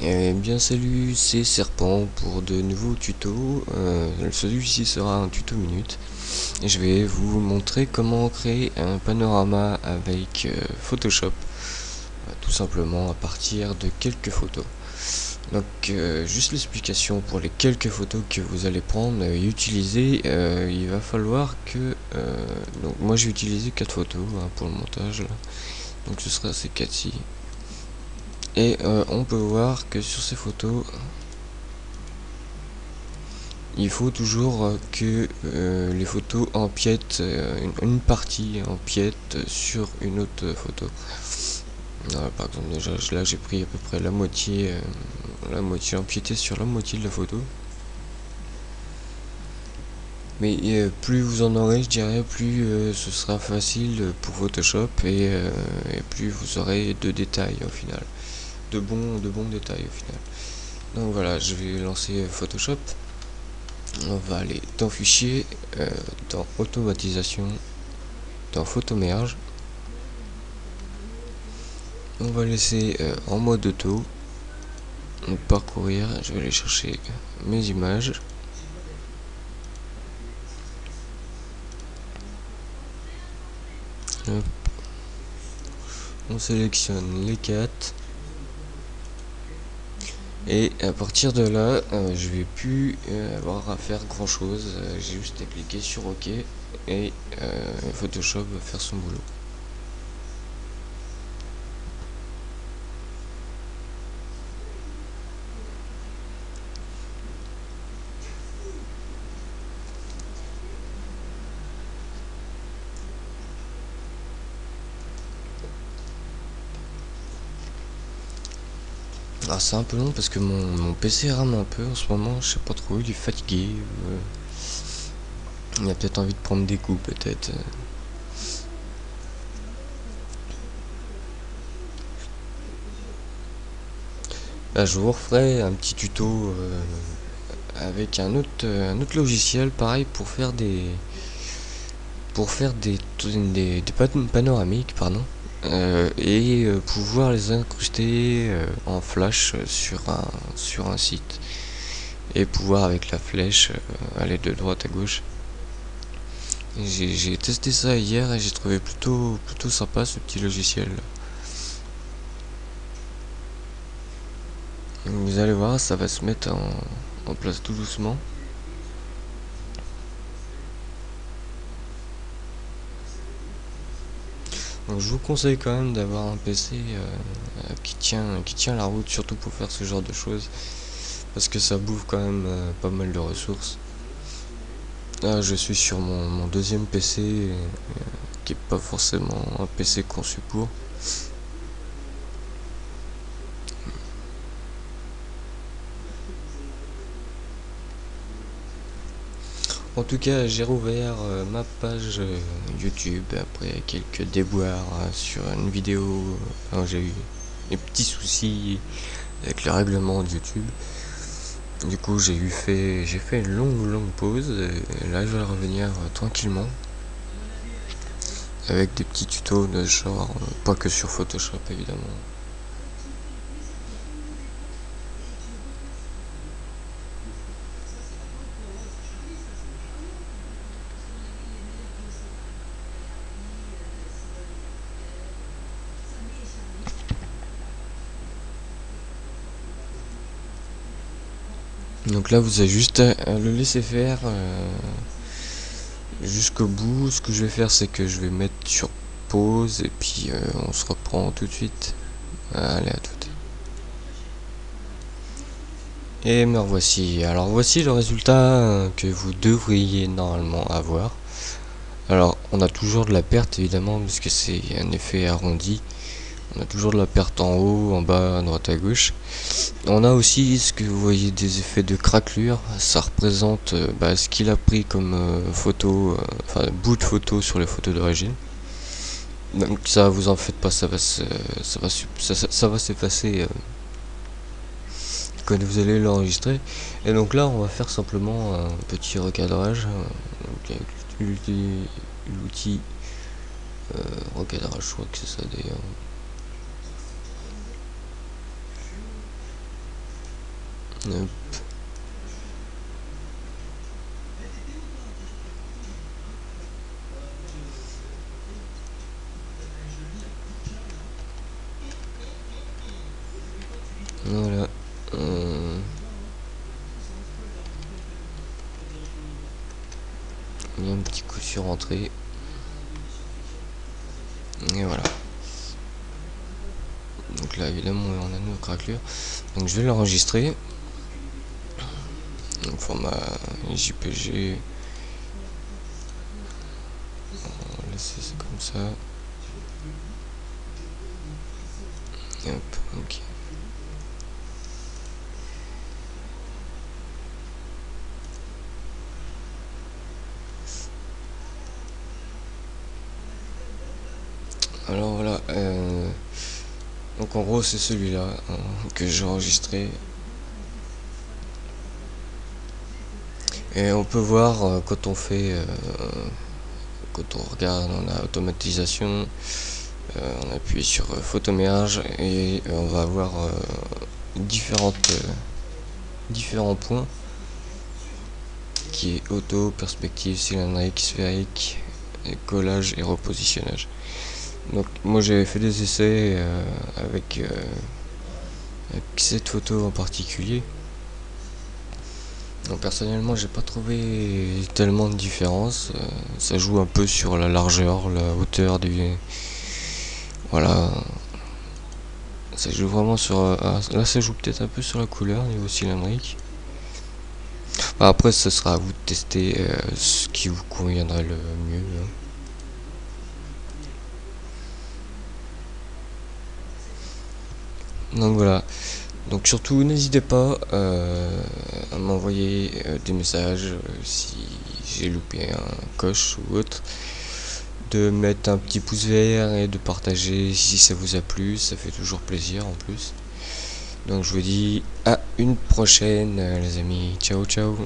Eh bien salut, c'est Serpent pour de nouveaux tutos. Celui-ci sera un tuto minute et je vais vous montrer comment créer un panorama avec Photoshop, tout simplement à partir de quelques photos. Donc juste l'explication pour les quelques photos que vous allez prendre et utiliser, il va falloir que donc moi j'ai utilisé 4 photos pour le montage là. Donc ce sera ces 4-ci. Et on peut voir que sur ces photos, il faut toujours que les photos empiètent, une partie empiète sur une autre photo. Par exemple, déjà là j'ai pris à peu près la moitié empiété sur la moitié de la photo. Mais plus vous en aurez, je dirais, plus ce sera facile pour Photoshop et plus vous aurez de détails au final, de bons détails au final. Donc voilà, je vais lancer Photoshop. On va aller dans Fichier, dans Automatisation, dans Photo Merge. On va laisser en mode auto, parcourir. Je vais aller chercher mes images. Hop. On sélectionne les 4. Et à partir de là, je vais plus avoir à faire grand chose. J'ai juste à cliquer sur OK et Photoshop va faire son boulot. Alors c'est un peu long parce que mon PC rame un peu en ce moment, je sais pas trop, il est fatigué. Il a peut-être envie de prendre des coups, peut-être. Là, je vous referai un petit tuto avec un autre logiciel, pareil, pour faire des panoramiques, pardon. Et pouvoir les incruster en flash sur un site et pouvoir avec la flèche aller de droite à gauche. J'ai testé ça hier et j'ai trouvé plutôt sympa ce petit logiciel. Donc vous allez voir, ça va se mettre en place tout doucement. Donc je vous conseille quand même d'avoir un PC qui tient la route, surtout pour faire ce genre de choses, parce que ça bouffe quand même pas mal de ressources. Là je suis sur mon deuxième PC qui est pas forcément un PC conçu pour. En tout cas, j'ai rouvert ma page YouTube après quelques déboires sur une vidéo. J'ai eu des petits soucis avec le règlement de YouTube. Du coup, j'ai fait une longue pause. Et là, je vais revenir tranquillement avec des petits tutos de ce genre, pas que sur Photoshop évidemment. Donc là, vous avez juste à le laisser faire jusqu'au bout. Ce que je vais faire, c'est que je vais mettre sur pause et puis on se reprend tout de suite. Allez, à tout. Et me revoici. Alors voici le résultat que vous devriez normalement avoir. Alors on a toujours de la perte évidemment parce que c'est un effet arrondi. On a toujours de la perte en haut, en bas, à droite, à gauche. On a aussi ce que vous voyez des effets de craquelure. Ça représente ce qu'il a pris comme photo, enfin bout de photo sur les photos d'origine. Donc ça vous en faites pas, ça va s'effacer quand vous allez l'enregistrer. Et donc là on va faire simplement un petit recadrage donc avec l'outil recadrage, je crois que c'est ça d'ailleurs. Hop. Voilà. Il y a un petit coup sur entrée. Et voilà. Donc là évidemment on a nos craquelures. Donc je vais l'enregistrer. Donc format JPG. On va laisser ça comme ça. Et hop, ok. Alors voilà, donc en gros c'est celui-là que j'ai enregistré. Et on peut voir quand on fait, quand on regarde, on a automatisation, on appuie sur photométrage et on va avoir différents points qui est auto, perspective, cylindrique, sphérique, et collage et repositionnage. Donc moi j'avais fait des essais avec cette photo en particulier. Donc personnellement j'ai pas trouvé tellement de différence. Ça joue un peu sur la largeur, la hauteur du... Voilà. Ça joue vraiment sur... là ça joue peut-être un peu sur la couleur niveau cylindrique. Après ce sera à vous de tester ce qui vous conviendrait le mieux. Donc voilà. Donc surtout n'hésitez pas à m'envoyer des messages si j'ai loupé un coche ou autre, de mettre un petit pouce vert et de partager si ça vous a plu, ça fait toujours plaisir en plus. Donc je vous dis à une prochaine les amis, ciao ciao.